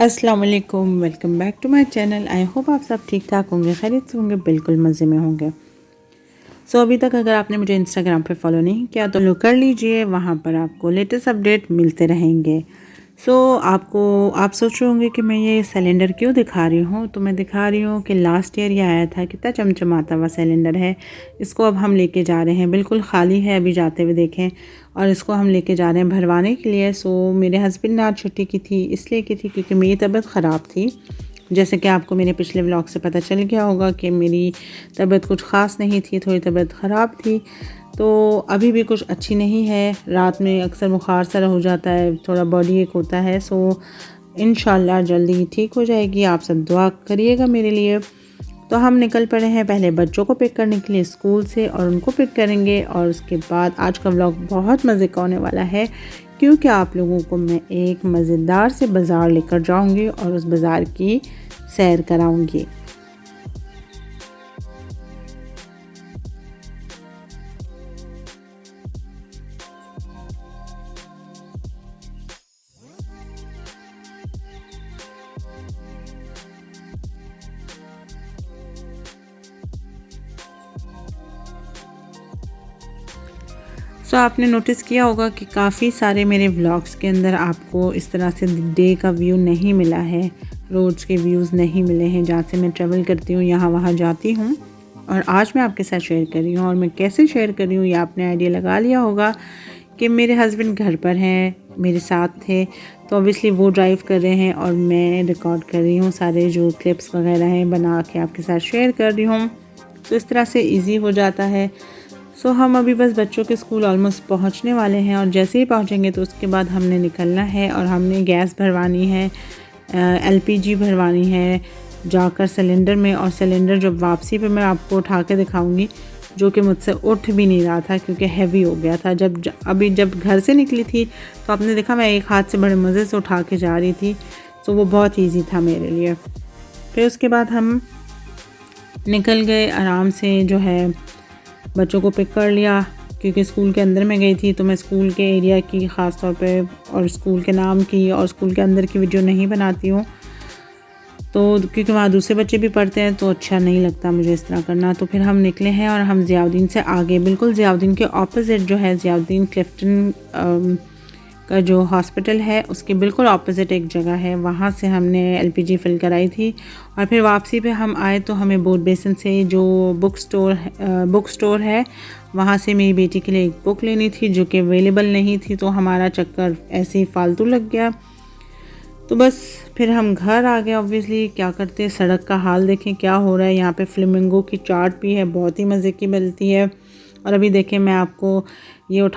अस्सलाम वालेकुम, welcome back to my channel. I hope आप सब ठीक ठाक होंगे, खैरियत से होंगे, बिल्कुल मज़े में होंगे। अभी तक अगर आपने मुझे इंस्टाग्राम पे फॉलो नहीं किया तो लो कर लीजिए, वहाँ पर आपको लेटेस्ट अपडेट मिलते रहेंगे। आप सोच रहे होंगे कि मैं ये सिलेंडर क्यों दिखा रही हूँ, तो मैं दिखा रही हूँ कि लास्ट ईयर ये आया था, कितना चमचमाता हुआ सिलेंडर है। इसको अब हम लेके जा रहे हैं, बिल्कुल ख़ाली है अभी जाते हुए देखें, और इसको हम लेके जा रहे हैं भरवाने के लिए। मेरे हस्बैंड ने आज छुट्टी की थी, इसलिए की थी क्योंकि मेरी तबीयत ख़राब थी। जैसे कि आपको मेरे पिछले व्लॉग से पता चल गया होगा कि मेरी तबीयत कुछ ख़ास नहीं थी, थोड़ी तबीयत ख़राब थी, तो अभी भी कुछ अच्छी नहीं है। रात में अक्सर बुखार सा हो जाता है, थोड़ा बॉडी एक होता है। इंशाल्लाह जल्दी ठीक हो जाएगी। आप सब दुआ करिएगा मेरे लिए। तो हम निकल पड़े हैं पहले बच्चों को पिक करने के लिए स्कूल से, और उनको पिक करेंगे, और उसके बाद आज का व्लॉग बहुत मज़े का होने वाला है, क्योंकि आप लोगों को मैं एक मज़ेदार से बाज़ार लेकर जाऊंगी और उस बाज़ार की सैर कराऊंगी। आपने नोटिस किया होगा कि काफ़ी सारे मेरे व्लॉग्स के अंदर आपको इस तरह से डे का व्यू नहीं मिला है, रोड्स के व्यूज़ नहीं मिले हैं। जहाँ से मैं ट्रैवल करती हूँ, यहाँ वहाँ जाती हूँ, और आज मैं आपके साथ शेयर कर रही हूँ। और मैं कैसे शेयर कर रही हूँ, ये आपने आइडिया लगा लिया होगा कि मेरे हस्बैंड घर पर हैं, मेरे साथ थे, तो ऑब्वियसली वो ड्राइव कर रहे हैं और मैं रिकॉर्ड कर रही हूँ। सारे जो क्लिप्स वगैरह हैं बना के आपके साथ शेयर कर रही हूँ, तो इस तरह से ईजी हो जाता है। हम अभी बस बच्चों के स्कूल ऑलमोस्ट पहुंचने वाले हैं, और जैसे ही पहुंचेंगे तो उसके बाद हमने निकलना है, और हमने गैस भरवानी है, एलपीजी भरवानी है जाकर सिलेंडर में। और सिलेंडर जब वापसी पे मैं आपको उठा के दिखाऊंगी, जो कि मुझसे उठ भी नहीं रहा था क्योंकि हैवी हो गया था। जब घर से निकली थी तो आपने देखा मैं एक हाथ से बड़े मज़े से उठा के जा रही थी, तो वो बहुत ईजी था मेरे लिए। फिर उसके बाद हम निकल गए आराम से, जो है बच्चों को पिक कर लिया, क्योंकि स्कूल के अंदर में गई थी, तो मैं स्कूल के एरिया की ख़ास तौर पे और स्कूल के नाम की और स्कूल के अंदर की वीडियो नहीं बनाती हूँ, तो क्योंकि वहाँ दूसरे बच्चे भी पढ़ते हैं तो अच्छा नहीं लगता मुझे इस तरह करना। तो फिर हम निकले हैं, और हम ज़ियाउद्दीन से आगे, बिल्कुल ज़ियाउद्दीन के ऑपोजिट जो है, ज़ियाउद्दीन क्लिफ्टन का जो हॉस्पिटल है उसके बिल्कुल ऑपोजिट एक जगह है, वहाँ से हमने एलपीजी फिल कराई थी। और फिर वापसी पे हम आए तो हमें बोट बेसन से जो बुक स्टोर है, वहाँ से मेरी बेटी के लिए एक बुक लेनी थी जो कि अवेलेबल नहीं थी, तो हमारा चक्कर ऐसे ही फालतू लग गया। तो बस फिर हम घर आ गए। ऑब्वियसली क्या करते, सड़क का हाल देखें क्या हो रहा है। यहाँ पे फ्लेमिंगो की चाट भी है, बहुत ही मज़े की मिलती है। और अभी देखें, मैं आपको ये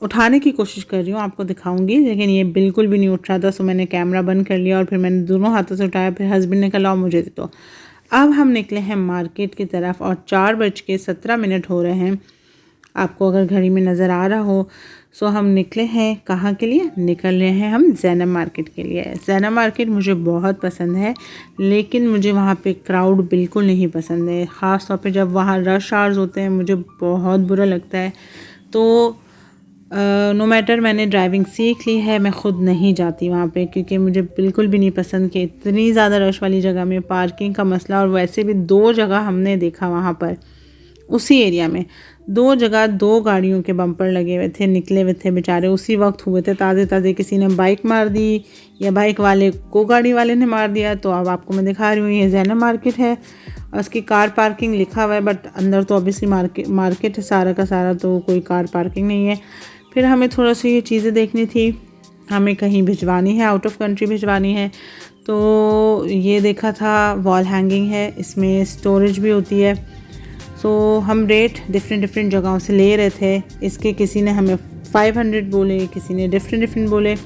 उठाने की कोशिश कर रही हूँ, आपको दिखाऊंगी, लेकिन ये बिल्कुल भी नहीं उठ रहा था। मैंने कैमरा बंद कर लिया और फिर मैंने दोनों हाथों से उठाया। फिर हस्बैंड ने कहा मुझे दे दो। अब हम निकले हैं मार्केट की तरफ, और 4:17 हो रहे हैं, आपको अगर घड़ी में नज़र आ रहा हो। हम निकले हैं कहाँ के लिए, निकल रहे हैं हम ज़ैनब मार्केट के लिए। ज़ैनब मार्केट मुझे बहुत पसंद है, लेकिन मुझे वहाँ पे क्राउड बिल्कुल नहीं पसंद है, ख़ास तौर पे जब वहाँ रश आवर्स होते हैं, मुझे बहुत बुरा लगता है। तो नो मैटर, मैंने ड्राइविंग सीख ली है, मैं ख़ुद नहीं जाती वहाँ पे, क्योंकि मुझे बिल्कुल भी नहीं पसंद कि इतनी ज़्यादा रश वाली जगह में पार्किंग का मसला। और वैसे भी 2 जगह हमने देखा वहाँ पर, उसी एरिया में 2 जगह 2 गाड़ियों के बम्पर लगे हुए थे, निकले हुए थे बेचारे, उसी वक्त हुए थे ताज़े ताज़े। किसी ने बाइक मार दी, या बाइक वाले को गाड़ी वाले ने मार दिया। तो अब आपको मैं दिखा रही हूँ, ये ज़ैनब मार्केट है, और उसकी कार पार्किंग लिखा हुआ है, बट अंदर तो ऑब्वियसली मार्केट है सारा का सारा, तो कोई कार पार्किंग नहीं है। फिर हमें थोड़ा सा ये चीज़ें देखनी थी, हमें कहीं भिजवानी है, आउट ऑफ कंट्री भिजवानी है। तो ये देखा था, वॉल हैंगिंग है, इसमें स्टोरेज भी होती है। हम रेट डिफरेंट जगहों से ले रहे थे। इसके किसी ने हमें 500 बोले, किसी ने डिफरेंट बोले।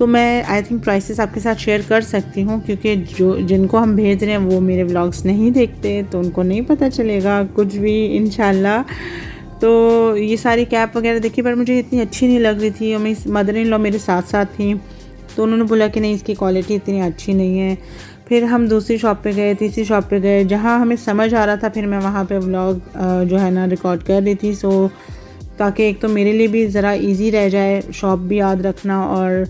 मैं आई थिंक प्राइसेस आपके साथ शेयर कर सकती हूँ, क्योंकि जिनको हम भेज रहे हैं वो मेरे व्लॉग्स नहीं देखते, तो उनको नहीं पता चलेगा कुछ भी इंशाल्लाह। तो ये सारी कैप वगैरह देखी, पर मुझे इतनी अच्छी नहीं लग रही थी, और मेरी मदर इन लॉ मेरे साथ थी, तो उन्होंने बोला कि नहीं, इसकी क्वालिटी इतनी अच्छी नहीं है। फिर हम दूसरी शॉप पे गए, तीसरी शॉप पे गए, जहाँ हमें समझ आ रहा था, फिर मैं वहाँ पे व्लॉग जो है ना रिकॉर्ड कर रही थी, ताकि एक तो मेरे लिए भी ज़रा इजी रह जाए, शॉप भी याद रखना, और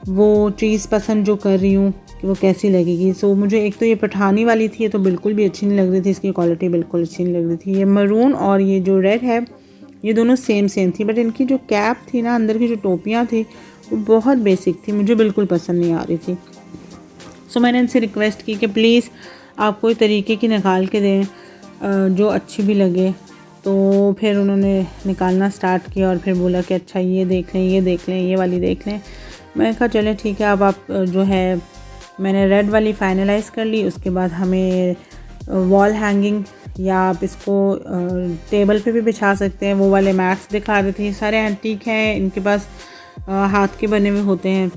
वो चीज़ पसंद जो कर रही हूँ कि वो कैसी लगेगी। सो मुझे एक तो ये पठानी वाली थी, ये तो बिल्कुल भी अच्छी नहीं लग रही थी, इसकी क्वालिटी बिल्कुल अच्छी नहीं लग रही थी। ये मरून और ये जो रेड है ये दोनों सेम सेम थी, बट इनकी जो कैप थी ना, अंदर की जो टोपियाँ थी वो बहुत बेसिक थी, मुझे बिल्कुल पसंद नहीं आ रही थी। सो मैंने इनसे रिक्वेस्ट की कि प्लीज़ आप कोई तरीके की निकाल के दें जो अच्छी भी लगे। तो फिर उन्होंने निकालना स्टार्ट किया और फिर बोला कि अच्छा ये देख लें, ये देख लें, ये वाली देख लें। मैंने कहा चले ठीक है, अब आप जो है मैंने रेड वाली फाइनलाइज़ कर ली। उसके बाद हमें वॉल हैंगिंग या आप इसको टेबल पे भी बिछा सकते हैं, वो वाले मैट्स दिखा रहे थे। सारे एंटीक हैं, इनके पास हाथ के बने हुए होते हैं।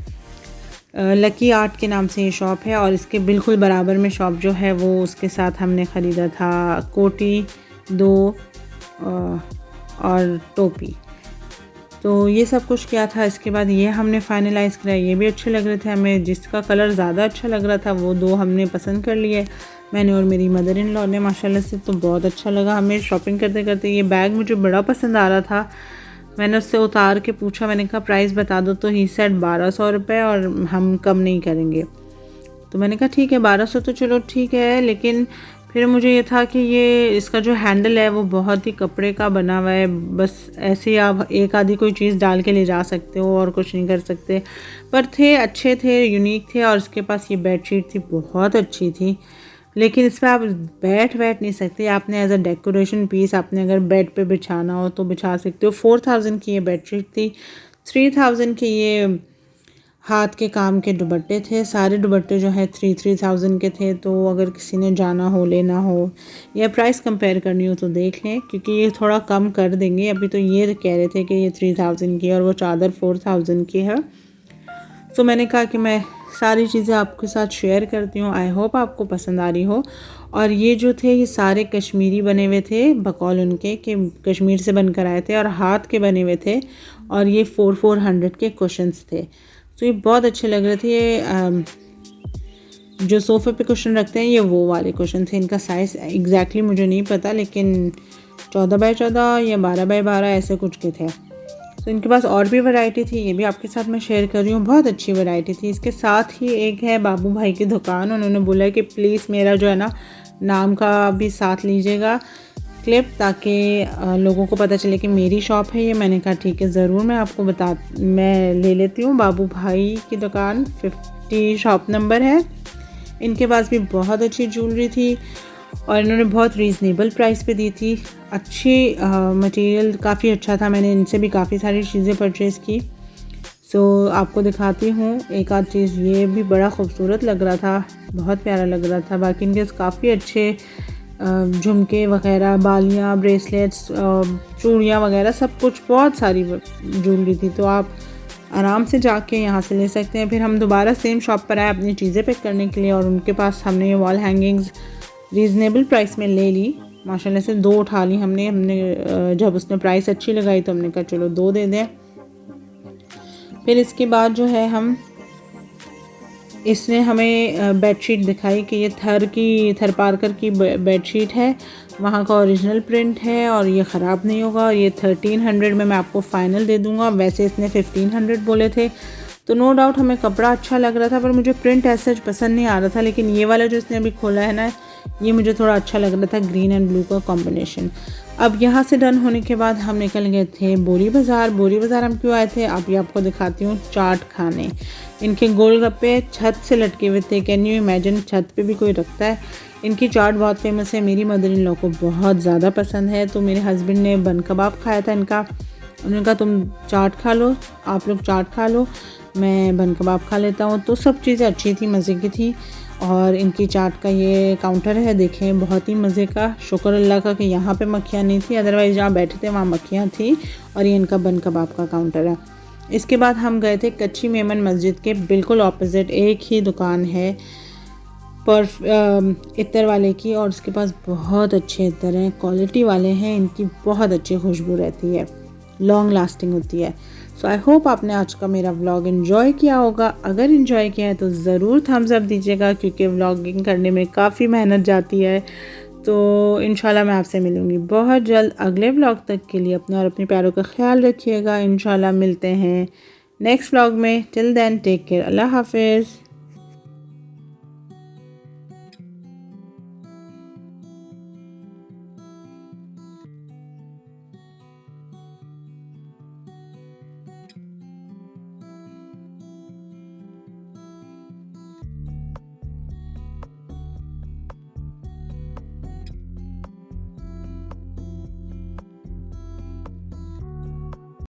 लकी आर्ट के नाम से ये शॉप है और इसके बिल्कुल बराबर में शॉप जो है वो उसके साथ हमने ख़रीदा था कोटी 2 और टोपी। तो ये सब कुछ किया था। इसके बाद ये हमने फाइनलाइज़ किया, ये भी अच्छे लग रहे थे हमें। जिसका कलर ज़्यादा अच्छा लग रहा था वो 2 हमने पसंद कर लिए, मैंने और मेरी मदर इन लॉ ने। माशाल्लाह से तो बहुत अच्छा लगा हमें शॉपिंग करते करते। ये बैग मुझे बड़ा पसंद आ रहा था, मैंने उससे उतार के पूछा, मैंने कहा प्राइस बता दो, तो ही सेड 1200 रुपये और हम कम नहीं करेंगे। तो मैंने कहा ठीक है 1200 तो चलो ठीक है, लेकिन फिर मुझे ये था कि ये इसका जो हैंडल है वो बहुत ही कपड़े का बना हुआ है, बस ऐसे ही आप एक आधी कोई चीज़ डाल के ले जा सकते हो और कुछ नहीं कर सकते। पर थे अच्छे थे, यूनिक थे। और उसके पास ये बेडशीट थी, बहुत अच्छी थी, लेकिन इस पर आप बैठ नहीं सकते। आपने एज अ डेकोरेशन पीस आपने अगर बेड पे बिछाना हो तो बिछा सकते हो। 4000 की ये बेडशीट थी, 3000 के ये हाथ के काम के दुपट्टे थे। सारे दुपट्टे जो है 3000 के थे। तो अगर किसी ने जाना हो, लेना हो या प्राइस कंपेयर करनी हो तो देख लें, क्योंकि ये थोड़ा कम कर देंगे। अभी तो ये कह रहे थे कि ये 3000 की है और वो चादर 4000 की है। तो मैंने कहा कि मैं सारी चीज़ें आपके साथ शेयर करती हूँ, आई होप आपको पसंद आ रही हो। और ये जो थे ये सारे कश्मीरी बने हुए थे, बकौल उनके कि कश्मीर से बनकर आए थे और हाथ के बने हुए थे। और ये 400 के कुशन्स थे। तो ये बहुत अच्छे लग रहे थे। ये जो सोफ़े पे कुशन रखते हैं ये वो वाले कुशन थे। इनका साइज़ एग्जैक्टली मुझे नहीं पता, लेकिन 14 बाई 14 या 12 बाई 12 ऐसे कुछ के थे। तो इनके पास और भी वैरायटी थी, ये भी आपके साथ मैं शेयर कर रही हूँ। बहुत अच्छी वैरायटी थी। इसके साथ ही एक है बाबू भाई की दुकान, उन्होंने बोला कि प्लीज़ मेरा जो है ना नाम का भी साथ लीजिएगा क्लिप, ताकि लोगों को पता चले कि मेरी शॉप है ये। मैंने कहा ठीक है ज़रूर, मैं ले लेती हूँ। बाबू भाई की दुकान 50 शॉप नंबर है। इनके पास भी बहुत अच्छी ज्वेलरी थी और इन्होंने बहुत रीज़नेबल प्राइस पे दी थी। अच्छी मटेरियल काफ़ी अच्छा था। मैंने इनसे भी काफ़ी सारी चीज़ें परचेज़ की। सो आपको दिखाती हूँ एक आध चीज़। ये भी बड़ा खूबसूरत लग रहा था, बहुत प्यारा लग रहा था। बाकी इनके काफ़ी अच्छे झुमके वगैरह, बालियाँ, ब्रेसलेट्स, चूड़ियाँ वगैरह सब कुछ, बहुत सारी ज्वेलरी थी। तो आप आराम से जाके यहाँ से ले सकते हैं। फिर हम दोबारा सेम शॉप पर आए अपनी चीज़ें पिक करने के लिए और उनके पास हमने ये वॉल हैंगिंग्स रीज़नेबल प्राइस में ले ली। माशाल्लाह से 2 उठा ली हमने जब उसने प्राइस अच्छी लगाई तो हमने कहा चलो 2 दे दें। फिर इसके बाद जो है इसने हमें बेडशीट दिखाई कि ये थर पार्कर की बेडशीट है, वहाँ का ओरिजिनल प्रिंट है और ये ख़राब नहीं होगा। और ये 1300 में मैं आपको फ़ाइनल दे दूँगा। वैसे इसने 1500 बोले थे। तो नो डाउट हमें कपड़ा अच्छा लग रहा था, पर मुझे प्रिंट ऐसा पसंद नहीं आ रहा था। लेकिन ये वाला जो इसने अभी खोला है ना, ये मुझे थोड़ा अच्छा लग रहा था, ग्रीन एंड ब्लू का कॉम्बिनेशन। अब यहाँ से डन होने के बाद हम निकल गए थे बोरी बाज़ार। बोरी बाज़ार हम क्यों आए थे आप ये आपको दिखाती हूँ। चाट खाने, इनके गोलगप्पे छत से लटके हुए थे। कैन यू इमेजिन, छत पे भी कोई रखता है। इनकी चाट बहुत फेमस है, मेरी मदर इन लॉ को बहुत ज़्यादा पसंद है। तो मेरे हस्बैंड ने बन कबाब खाया था इनका, उन्होंने कहा तुम चाट खा लो, आप लोग चाट खा लो, मैं बन कबाब खा लेता हूँ। तो सब चीज़ें अच्छी थी, मज़े की थी। और इनकी चाट का ये काउंटर है, देखें बहुत ही मज़े का। शुक्र अल्लाह का कि यहाँ पे मक्खियाँ नहीं थी, अदरवाइज़ जहाँ बैठे थे वहाँ मक्खियाँ थी। और ये इनका बन कबाब का काउंटर है। इसके बाद हम गए थे कच्ची मेमन मस्जिद के बिल्कुल ऑपोजिट एक ही दुकान है इत्तर वाले की, और उसके पास बहुत अच्छे इत्तर हैं, क्वालिटी वाले हैं। इनकी बहुत अच्छी खुशबू रहती है, लॉन्ग लास्टिंग होती है। सो आई होप आपने आज का मेरा व्लॉग इन्जॉय किया होगा। अगर इन्जॉय किया है तो ज़रूर थम्स अप दीजिएगा, क्योंकि व्लॉगिंग करने में काफ़ी मेहनत जाती है। तो इंशाल्लाह मैं आपसे मिलूँगी बहुत जल्द अगले व्लॉग तक के लिए। अपना और अपने प्यारों का ख्याल रखिएगा। इंशाल्लाह मिलते हैं नेक्स्ट व्लॉग में। टिल देन टेक केयर, अल्लाह हाफिज़।